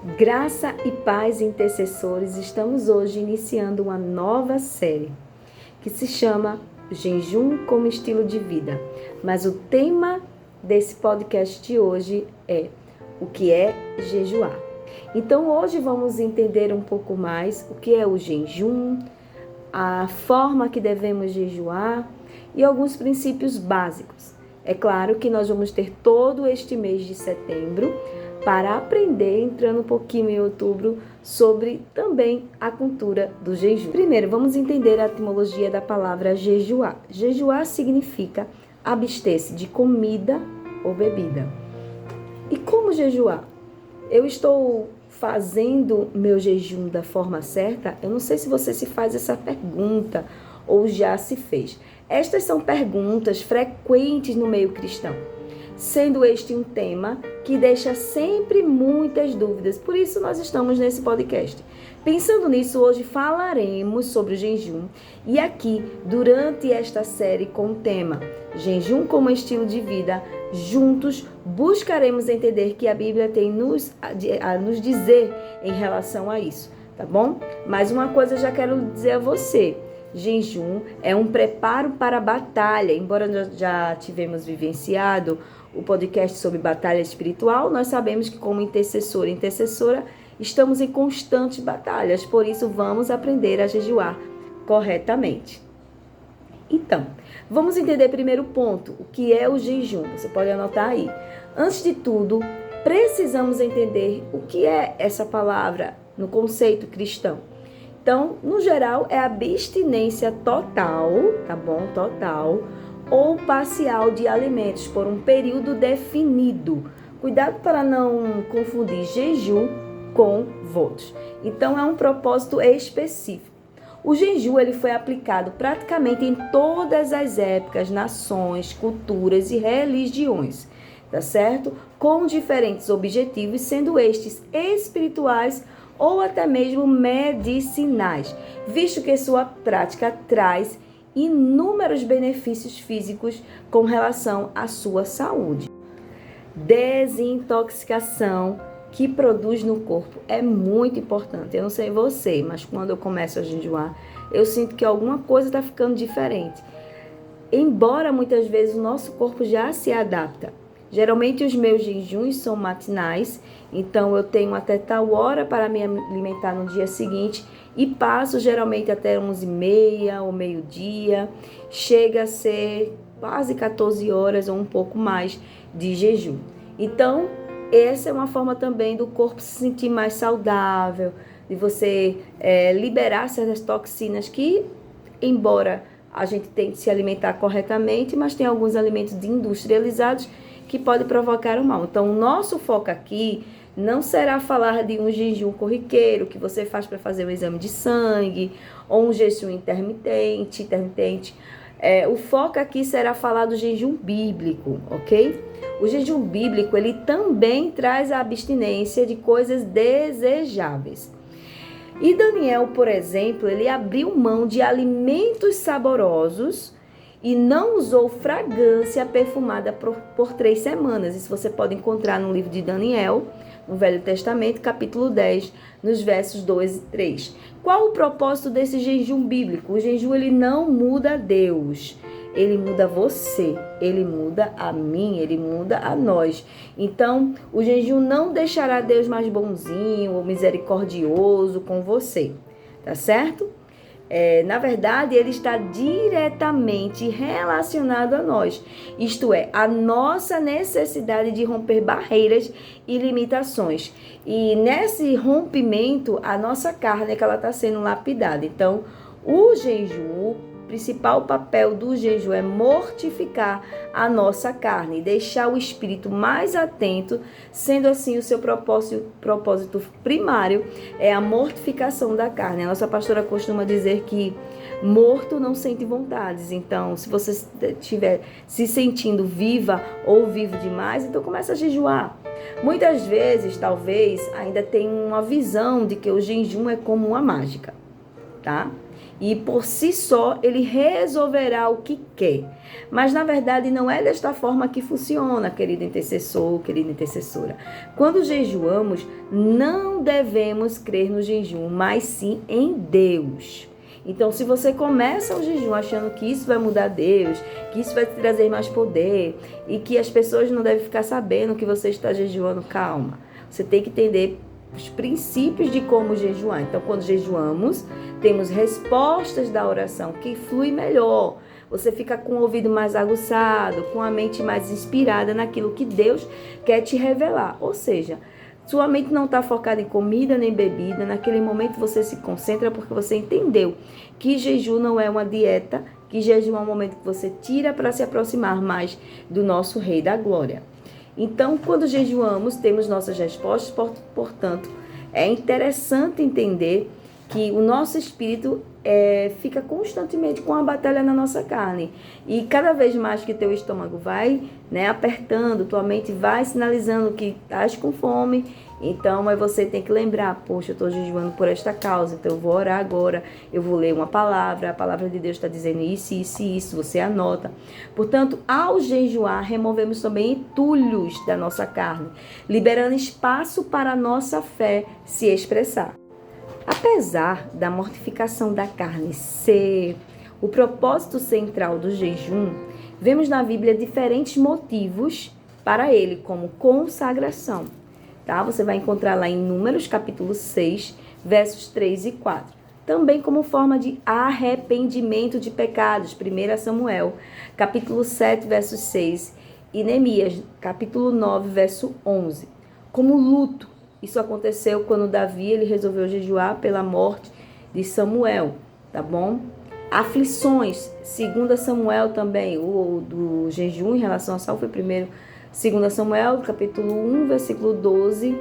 Graça e paz, intercessores, estamos hoje iniciando uma nova série que se chama Jejum como Estilo de Vida. Mas o tema desse podcast de hoje é o que é jejuar. Então hoje vamos entender um pouco mais o que é o jejum, a forma que devemos jejuar e alguns princípios básicos. É claro que nós vamos ter todo este mês de setembro para aprender, entrando um pouquinho em outubro, sobre também a cultura do jejum. Primeiro, vamos entender a etimologia da palavra jejuar. Jejuar significa abster-se de comida ou bebida. E como jejuar? Eu estou fazendo meu jejum da forma certa? Eu não sei se você se faz essa pergunta ou já se fez. Estas são perguntas frequentes no meio cristão, sendo este um tema que deixa sempre muitas dúvidas. Por isso nós estamos nesse podcast. Pensando nisso, hoje falaremos sobre o jejum. E aqui, durante esta série com o tema Jejum como estilo de vida, juntos buscaremos entender que a Bíblia tem a nos dizer em relação a isso, tá bom? Mas uma coisa eu já quero dizer a você. Jejum é um preparo para a batalha. Embora nós já tivemos vivenciado o podcast sobre batalha espiritual, nós sabemos que como intercessor e intercessora estamos em constantes batalhas, por isso vamos aprender a jejuar corretamente. Então, vamos entender primeiro ponto, o que é o jejum, você pode anotar aí. Antes de tudo, precisamos entender o que é essa palavra no conceito cristão. Então, no geral, é abstinência total, tá bom? Total ou parcial de alimentos por um período definido. Cuidado para não confundir jejum com votos. Então, é um propósito específico. O jejum ele foi aplicado praticamente em todas as épocas, nações, culturas e religiões, tá certo? Com diferentes objetivos, sendo estes espirituais ou até mesmo medicinais, visto que sua prática traz inúmeros benefícios físicos com relação à sua saúde. Desintoxicação que produz no corpo é muito importante. Eu não sei você, mas quando eu começo a jejuar, eu sinto que alguma coisa está ficando diferente. Embora muitas vezes o nosso corpo já se adapta. Geralmente os meus jejuns são matinais, então eu tenho até tal hora para me alimentar no dia seguinte e passo geralmente até 11h30 ou meio-dia. Chega a ser quase 14 horas ou um pouco mais de jejum. Então, essa é uma forma também do corpo se sentir mais saudável, de você liberar certas toxinas que, embora a gente tente se alimentar corretamente, mas tem alguns alimentos industrializados que pode provocar o mal. Então, o nosso foco aqui não será falar de um jejum corriqueiro que você faz para fazer um exame de sangue ou um jejum intermitente. O foco aqui será falar do jejum bíblico, ok? O jejum bíblico, ele também traz a abstinência de coisas desejáveis. E Daniel, por exemplo, ele abriu mão de alimentos saborosos e não usou fragrância perfumada por 3 semanas. Isso você pode encontrar no livro de Daniel, no Velho Testamento, capítulo 10, nos versos 2 e 3. Qual o propósito desse jejum bíblico? O jejum ele não muda Deus, ele muda você, ele muda a mim, ele muda a nós. Então, o jejum não deixará Deus mais bonzinho ou misericordioso com você, tá certo? Na verdade, ele está diretamente relacionado a nós, isto é, a nossa necessidade de romper barreiras e limitações. E nesse rompimento, a nossa carne é que ela está sendo lapidada. Então, o jejum, o principal papel do jejum é mortificar a nossa carne, deixar o espírito mais atento, sendo assim o seu propósito primário é a mortificação da carne. A nossa pastora costuma dizer que morto não sente vontades. Então, se você estiver se sentindo viva ou vivo demais, então começa a jejuar. Muitas vezes, talvez, ainda tem uma visão de que o jejum é como uma mágica, tá? e por si só ele resolverá o que quer. Mas na verdade não é desta forma que funciona, querido intercessor, querida intercessora. Quando jejuamos, não devemos crer no jejum, mas sim em Deus. Então, se você começa o jejum achando que isso vai mudar Deus, que isso vai te trazer mais poder e que as pessoas não devem ficar sabendo que você está jejuando, calma. Você tem que entender os princípios de como jejuar. Então, quando jejuamos, temos respostas da oração que flui melhor. Você fica com o ouvido mais aguçado, com a mente mais inspirada naquilo que Deus quer te revelar. Ou seja, sua mente não está focada em comida nem bebida. Naquele momento você se concentra porque você entendeu que jejum não é uma dieta, que jejum é um momento que você tira para se aproximar mais do nosso Rei da Glória. Então, quando jejuamos, temos nossas respostas, portanto, é interessante entender que o nosso espírito fica constantemente com a batalha na nossa carne. E cada vez mais que teu estômago vai apertando, tua mente vai sinalizando que estás com fome, então aí você tem que lembrar, poxa, eu estou jejuando por esta causa, então eu vou orar agora, eu vou ler uma palavra, a palavra de Deus está dizendo isso, isso e isso, você anota. Portanto, ao jejuar, removemos também entulhos da nossa carne, liberando espaço para a nossa fé se expressar. Apesar da mortificação da carne ser o propósito central do jejum, vemos na Bíblia diferentes motivos para ele, como consagração. Tá? Você vai encontrar lá em Números, capítulo 6, versos 3 e 4. Também como forma de arrependimento de pecados, 1 Samuel, capítulo 7, verso 6, e Neemias, capítulo 9, verso 11. Como luto, isso aconteceu quando Davi ele resolveu jejuar pela morte de Samuel, tá bom? Aflições, 2 Samuel também, o do jejum em relação a Saul foi primeiro 2 Samuel, capítulo 1, versículo 12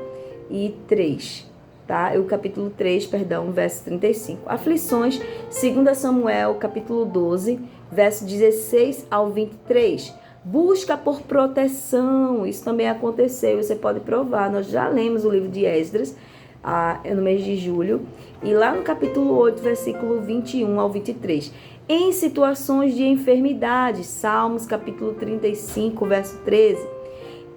e 3, tá? O capítulo 3, verso 35. Aflições, 2 Samuel, capítulo 12, verso 16 ao 23. Busca por proteção, isso também aconteceu, você pode provar, nós já lemos o livro de Esdras no mês de julho, e lá no capítulo 8, versículo 21 ao 23, em situações de enfermidade, Salmos capítulo 35, verso 13,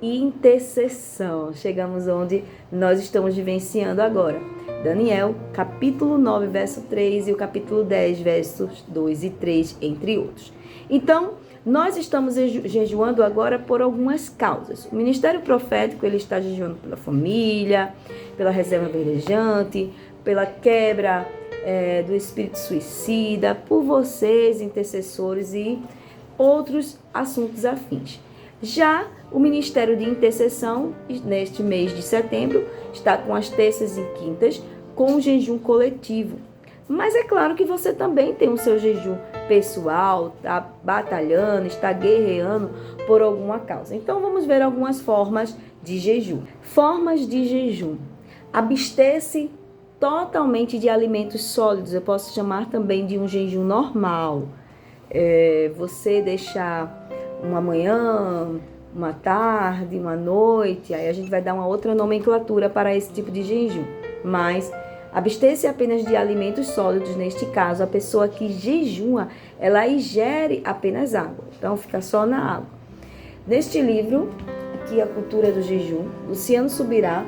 e intercessão, chegamos onde nós estamos vivenciando agora, Daniel, capítulo 9, verso 3 e o capítulo 10, versos 2 e 3, entre outros. Então, nós estamos jejuando agora por algumas causas. O ministério profético ele está jejuando pela família, pela reserva verdejante, pela quebra do espírito suicida, por vocês, intercessores e outros assuntos afins. Já o ministério de intercessão, neste mês de setembro, está com as terças e quintas, com o jejum coletivo. Mas é claro que você também tem o seu jejum pessoal, está batalhando, está guerreando por alguma causa. Então vamos ver algumas formas de jejum. Formas de jejum. Abster-se totalmente de alimentos sólidos. Eu posso chamar também de um jejum normal. Você deixar uma manhã, uma tarde, uma noite, aí a gente vai dar uma outra nomenclatura para esse tipo de jejum. Mas abster-se apenas de alimentos sólidos, neste caso, a pessoa que jejua, ela ingere apenas água. Então, fica só na água. Neste livro, aqui A Cultura do Jejum, Luciano Subirá,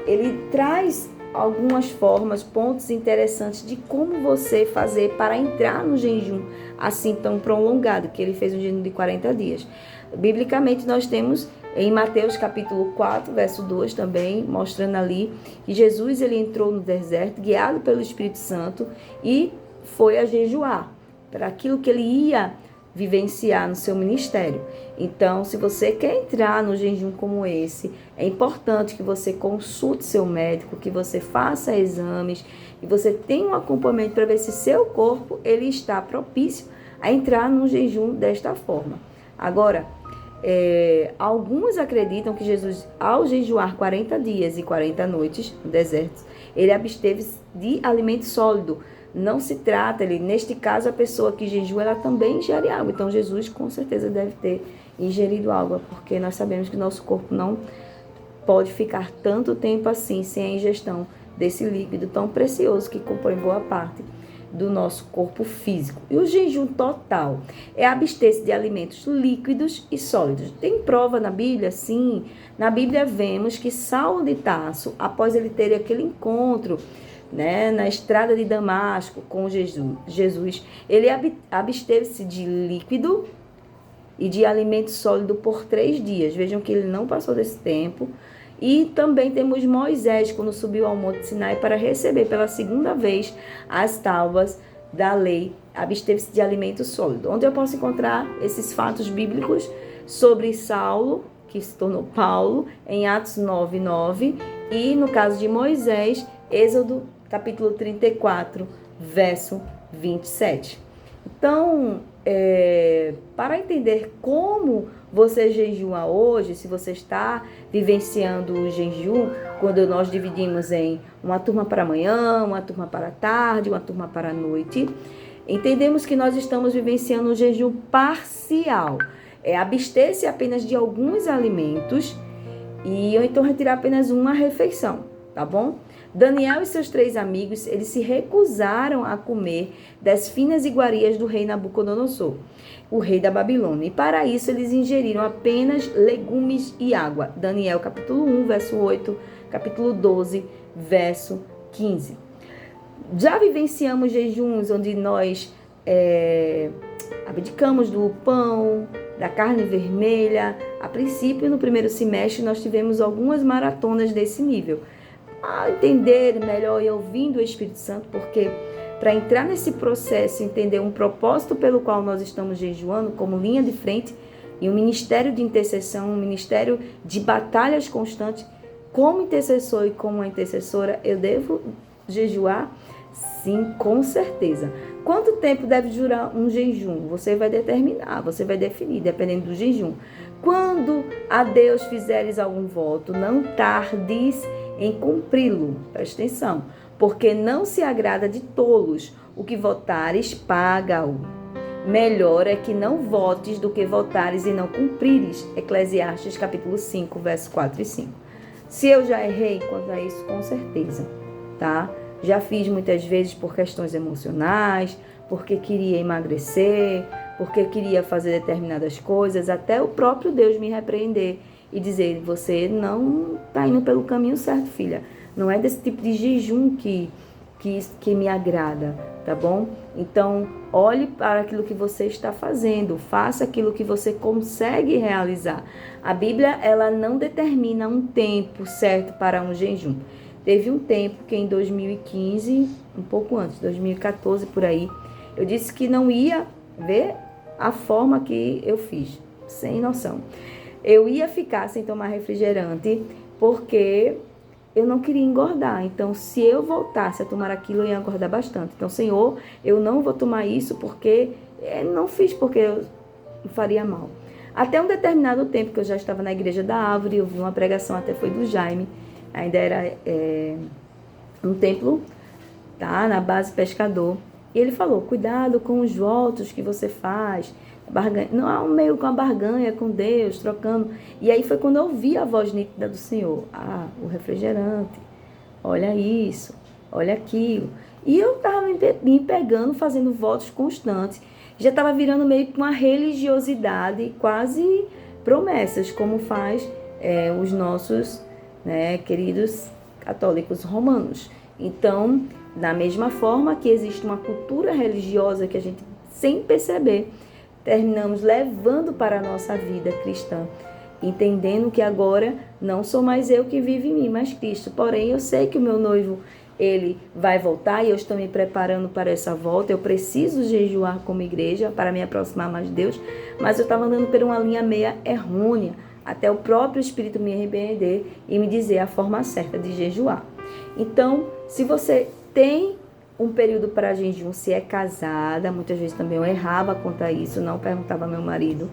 ele traz algumas formas, pontos interessantes de como você fazer para entrar no jejum assim tão prolongado, que ele fez um jejum de 40 dias. Biblicamente, nós temos em Mateus capítulo 4, verso 2 também, mostrando ali que Jesus ele entrou no deserto, guiado pelo Espírito Santo, e foi a jejuar, para aquilo que ele ia vivenciar no seu ministério. Então, se você quer entrar no jejum como esse, é importante que você consulte seu médico, que você faça exames, e você tenha um acompanhamento para ver se seu corpo ele está propício a entrar no jejum desta forma. Agora, alguns acreditam que Jesus, ao jejuar 40 dias e 40 noites no deserto, ele absteve de alimento sólido. Não se trata, neste caso, a pessoa que jejua, ela também ingere água. Então, Jesus com certeza deve ter ingerido água, porque nós sabemos que nosso corpo não pode ficar tanto tempo assim, sem a ingestão desse líquido tão precioso que compõe boa parte do nosso corpo físico. E o jejum total é abster-se de alimentos líquidos e sólidos. Tem prova na Bíblia? Sim. Na Bíblia vemos que Saulo de Tarso, após ele ter aquele encontro, né, na estrada de Damasco com Jesus, ele absteve-se de líquido e de alimento sólido por 3 dias. Vejam que ele não passou desse tempo. E também temos Moisés, quando subiu ao Monte Sinai para receber pela segunda vez as tábuas da lei, absteve-se de alimento sólido. Onde eu posso encontrar esses fatos bíblicos sobre Saulo, que se tornou Paulo, em Atos 9:9, e no caso de Moisés, Êxodo capítulo 34, verso 27. Então, para entender como você jejua hoje, se você está vivenciando o jejum, quando nós dividimos em uma turma para amanhã, uma turma para a tarde, uma turma para a noite, entendemos que nós estamos vivenciando um jejum parcial. Abster-se apenas de alguns alimentos ou então retirar apenas uma refeição, tá bom? Daniel e seus 3 amigos, eles se recusaram a comer das finas iguarias do rei Nabucodonosor, o rei da Babilônia. E para isso eles ingeriram apenas legumes e água. Daniel capítulo 1, verso 8, capítulo 12, verso 15. Já vivenciamos jejuns onde nós abdicamos do pão, da carne vermelha. A princípio, no primeiro semestre, nós tivemos algumas maratonas desse nível. A entender melhor e ouvindo o Espírito Santo, porque para entrar nesse processo, entender um propósito pelo qual nós estamos jejuando como linha de frente e um ministério de intercessão, um ministério de batalhas constantes, como intercessor e como uma intercessora, eu devo jejuar? Sim, com certeza. Quanto tempo deve durar um jejum? Você vai determinar, você vai definir, dependendo do jejum. Quando a Deus fizeres algum voto, não tardes em cumpri-lo. Presta atenção. Porque não se agrada de tolos. O que votares, paga-o. Melhor é que não votes do que votares e não cumprires. Eclesiastes capítulo 5, verso 4 e 5. Se eu já errei quanto a isso, com certeza, tá? Já fiz muitas vezes por questões emocionais, porque queria emagrecer, porque queria fazer determinadas coisas, até o próprio Deus me repreender e dizer, você não está indo pelo caminho certo, filha. Não é desse tipo de jejum que me agrada, tá bom? Então, olhe para aquilo que você está fazendo, faça aquilo que você consegue realizar. A Bíblia, ela não determina um tempo certo para um jejum. Teve um tempo que em 2015, um pouco antes, 2014 por aí, eu disse que não ia ver a forma que eu fiz, sem noção. Eu ia ficar sem tomar refrigerante porque eu não queria engordar. Então, se eu voltasse a tomar aquilo, eu ia engordar bastante. Então, Senhor, eu não vou tomar isso porque não fiz porque eu faria mal. Até um determinado tempo que eu já estava na igreja da Árvore, eu vi uma pregação, até foi do Jaime, ainda era um templo, tá, na base pescador. E ele falou, cuidado com os votos que você faz, não há um meio com a barganha com Deus, trocando. E aí foi quando eu ouvi a voz nítida do Senhor. O refrigerante, olha isso, olha aquilo. E eu estava me pegando, fazendo votos constantes. Já estava virando meio que uma religiosidade, quase promessas, como faz os nossos, queridos católicos romanos. Então, da mesma forma que existe uma cultura religiosa que a gente, sem perceber, terminamos levando para a nossa vida cristã, entendendo que agora não sou mais eu que vivo em mim, mas Cristo. Porém, eu sei que o meu noivo, ele vai voltar e eu estou me preparando para essa volta. Eu preciso jejuar como igreja para me aproximar mais de Deus, mas eu estava andando por uma linha meia errônea, até o próprio Espírito me repreender e me dizer a forma certa de jejuar. Então, se você tem um período para jejum, se é casada, muitas vezes também eu errava quanto a isso, não perguntava ao meu marido,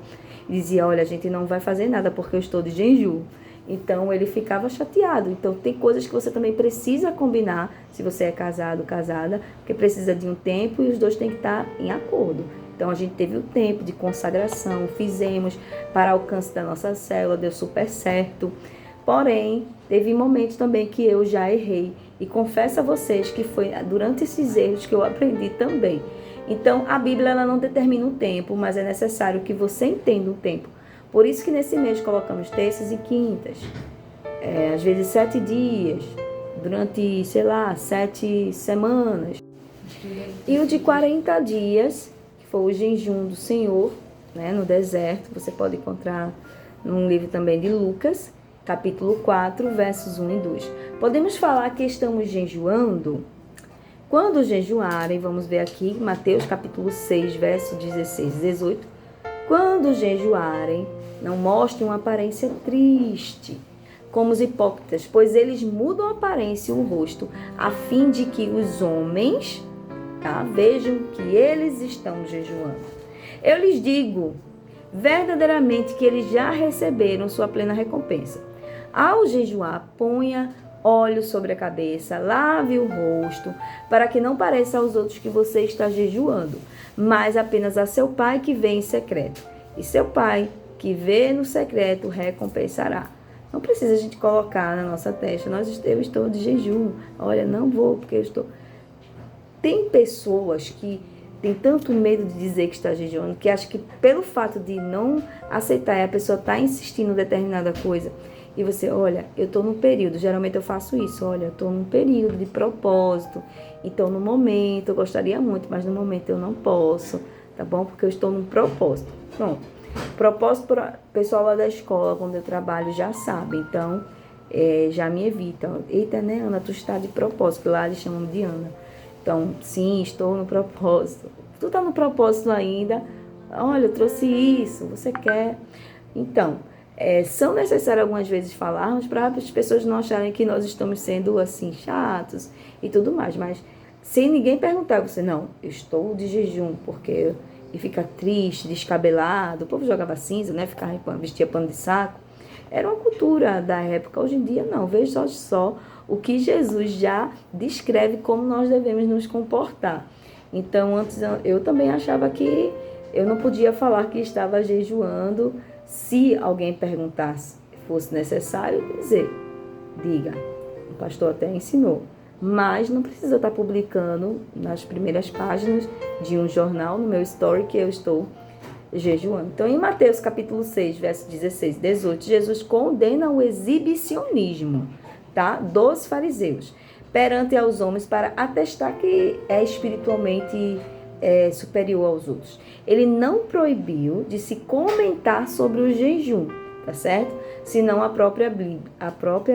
dizia, olha, a gente não vai fazer nada porque eu estou de jejum. Então, ele ficava chateado. Então, tem coisas que você também precisa combinar, se você é casado, casada, porque precisa de um tempo e os dois têm que estar em acordo. Então, a gente teve o tempo de consagração, fizemos para alcance da nossa célula, deu super certo. Porém, teve momentos também que eu já errei. E confesso a vocês que foi durante esses erros que eu aprendi também. Então, a Bíblia ela não determina um tempo, mas é necessário que você entenda o tempo. Por isso que nesse mês colocamos terças e quintas. Às vezes 7 dias, durante, 7 semanas. E o de 40 dias, que foi o jejum do Senhor, né, no deserto, você pode encontrar num livro também de Lucas, capítulo 4, versos 1 e 2. Podemos falar que estamos jejuando? Quando jejuarem, vamos ver aqui, Mateus capítulo 6, verso 16 e 18. Quando jejuarem, não mostrem uma aparência triste, como os hipócritas, pois eles mudam a aparência e o rosto, a fim de que os homens, vejam que eles estão jejuando. Eu lhes digo, verdadeiramente, que eles já receberam sua plena recompensa. Ao jejuar, ponha óleo sobre a cabeça, lave o rosto, para que não pareça aos outros que você está jejuando, mas apenas a seu pai que vê em secreto. E seu pai, que vê no secreto, recompensará. Não precisa a gente colocar na nossa testa, eu estou de jejum, olha, não vou porque eu estou... Tem pessoas que têm tanto medo de dizer que está jejuando, que acham que pelo fato de não aceitar e a pessoa está insistindo em determinada coisa, e você, olha, eu estou num período, geralmente eu faço isso, olha, eu estou num período de propósito, então no momento eu gostaria muito, mas no momento eu não posso, tá bom? Porque eu estou num propósito. Pronto. Propósito, o pessoal lá da escola, quando eu trabalho, já sabe, então já me evita. Eita, né, Ana, tu está de propósito, lá eles chamam de Ana. Então, sim, estou no propósito. Tu está no propósito ainda? Olha, eu trouxe isso, você quer? Então, são necessárias algumas vezes falarmos para as pessoas não acharem que nós estamos sendo assim chatos e tudo mais, mas sem ninguém perguntar, você, não, eu estou de jejum, porque... E fica triste, descabelado, o povo jogava cinza, né? Vestia pano de saco. Era uma cultura da época, hoje em dia não. Veja só o que Jesus já descreve como nós devemos nos comportar. Então, antes eu também achava que eu não podia falar que estava jejuando. Se alguém perguntasse, fosse necessário diga. O pastor até ensinou. Mas não precisa estar publicando nas primeiras páginas de um jornal, no meu story, que eu estou jejuando. Então, em Mateus capítulo 6, versos 16 e 18, Jesus condena o exibicionismo, dos fariseus perante aos homens para atestar que é espiritualmente superior aos outros. Ele não proibiu de se comentar sobre o jejum, tá certo? Senão a própria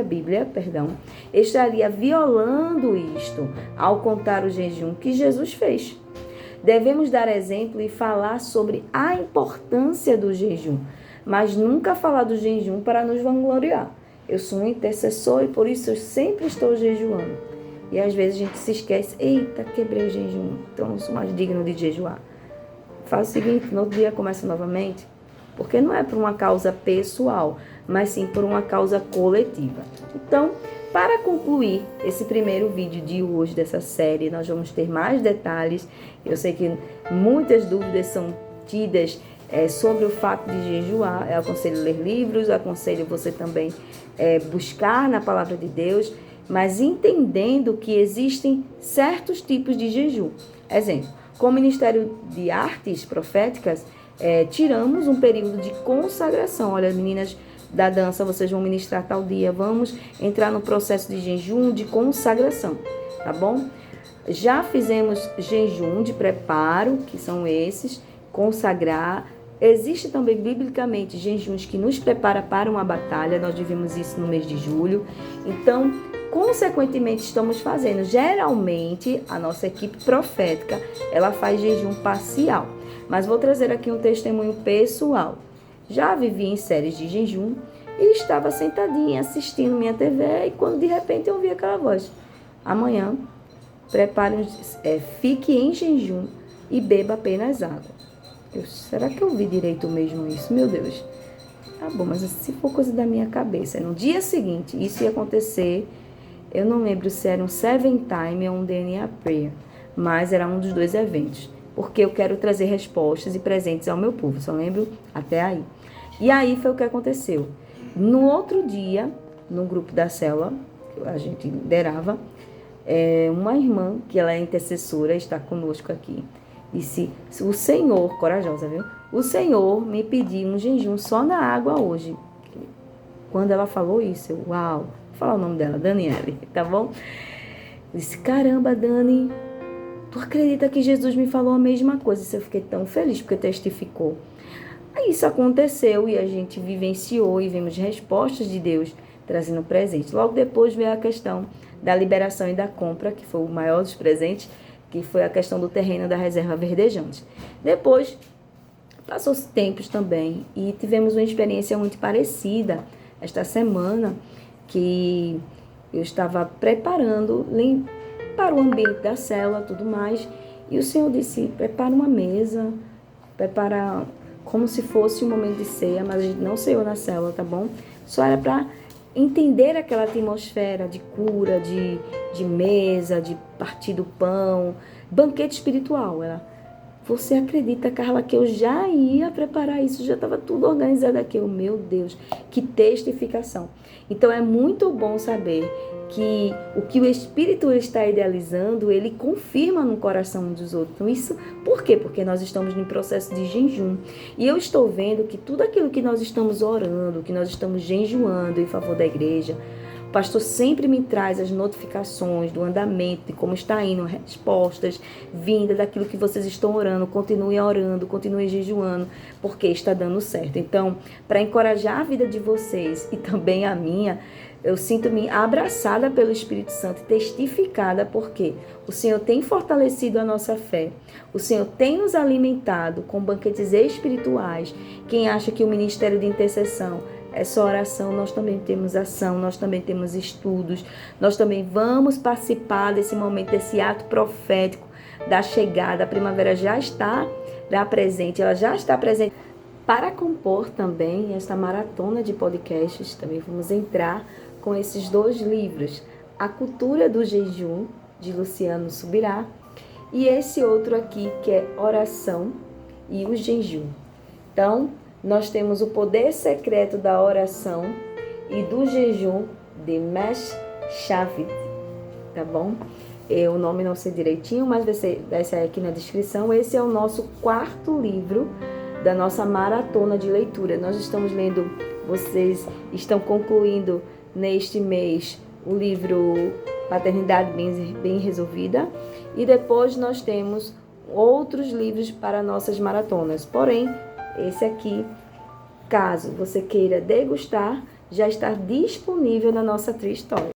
Bíblia, estaria violando isto ao contar o jejum que Jesus fez. Devemos dar exemplo e falar sobre a importância do jejum, mas nunca falar do jejum para nos vangloriar. Eu sou um intercessor e por isso eu sempre estou jejuando. E às vezes a gente se esquece, eita, quebrei o jejum, então não sou mais digno de jejuar. Faz o seguinte, no outro dia começa novamente. Porque não é por uma causa pessoal, mas sim por uma causa coletiva. Então, para concluir esse primeiro vídeo de hoje dessa série, nós vamos ter mais detalhes. Eu sei que muitas dúvidas são tidas sobre o fato de jejuar. Eu aconselho ler livros, aconselho você também buscar na palavra de Deus, mas entendendo que existem certos tipos de jejum. Exemplo, com o Ministério de Artes Proféticas, tiramos um período de consagração. Olha, meninas da dança, vocês vão ministrar tal dia, vamos entrar no processo de jejum de consagração, tá bom? Já fizemos jejum de preparo, que são esses, consagrar. Existe também, biblicamente, jejuns que nos prepara para uma batalha, nós vivemos isso no mês de julho. Então, consequentemente, estamos fazendo. Geralmente, a nossa equipe profética, ela faz jejum parcial. Mas vou trazer aqui um testemunho pessoal. Já vivi em séries de jejum e estava sentadinha assistindo minha TV e quando de repente eu ouvi aquela voz. Amanhã, fique em jejum e beba apenas água. Será que eu vi direito mesmo isso? Meu Deus. Tá bom, mas se for coisa da minha cabeça, no dia seguinte, isso ia acontecer, eu não lembro se era um Seven Time ou um DNA Prayer, mas era um dos dois eventos. Porque eu quero trazer respostas e presentes ao meu povo, só lembro até aí. E aí foi o que aconteceu. No outro dia, no grupo da célula, que a gente liderava, uma irmã, que ela é intercessora, está conosco aqui, disse, o Senhor, corajosa, viu? O Senhor me pediu um jejum só na água hoje. Quando ela falou isso, eu, uau, vou falar o nome dela, Daniele, tá bom? Eu disse, caramba, Dani, tu acredita que Jesus me falou a mesma coisa? Eu fiquei tão feliz porque testificou. Aí isso aconteceu e a gente vivenciou e vimos respostas de Deus trazendo presente. Logo depois veio a questão da liberação e da compra, que foi o maior dos presentes, que foi a questão do terreno da reserva verdejante. Depois, passou tempos também e tivemos uma experiência muito parecida esta semana, que eu estava preparando para o ambiente da célula e tudo mais, e o Senhor disse, prepara uma mesa, prepara como se fosse um momento de ceia, mas a gente não ceou na célula, tá bom? Só era para entender aquela atmosfera de cura, de mesa, de partir do pão, banquete espiritual. Você acredita, Carla, que eu já ia preparar isso, já estava tudo organizado aqui. Meu Deus, que testificação. Então é muito bom saber que o que o Espírito está idealizando, ele confirma no coração dos outros. Então isso, por quê? Porque nós estamos em processo de jejum. E eu estou vendo que tudo aquilo que nós estamos orando, que nós estamos jejuando em favor da igreja, o pastor sempre me traz as notificações do andamento, de como está indo, respostas, vinda daquilo que vocês estão orando. Orando, continuem jejuando, porque está dando certo. Então, para encorajar a vida de vocês e também a minha, eu sinto-me abraçada pelo Espírito Santo e testificada, porque o Senhor tem fortalecido a nossa fé. O Senhor tem nos alimentado com banquetes espirituais. Quem acha que o ministério de intercessão é só oração, nós também temos ação, nós também temos estudos, nós também vamos participar desse momento, desse ato profético da chegada. A primavera já está presente, ela já está presente. Para compor também esta maratona de podcasts, também vamos entrar com esses 2 livros, A Cultura do Jejum, de Luciano Subirá, e esse outro aqui, que é Oração e o Jejum. Então, nós temos o poder secreto da oração e do jejum de Mesh Shavit, tá bom? O nome não sei direitinho, mas vai sair aqui na descrição. Esse é o nosso 4º livro da nossa maratona de leitura. Nós estamos lendo, vocês estão concluindo neste mês o livro Paternidade Bem Resolvida, e depois nós temos outros livros para nossas maratonas. Porém, esse aqui, caso você queira degustar, já está disponível na nossa Tree Store.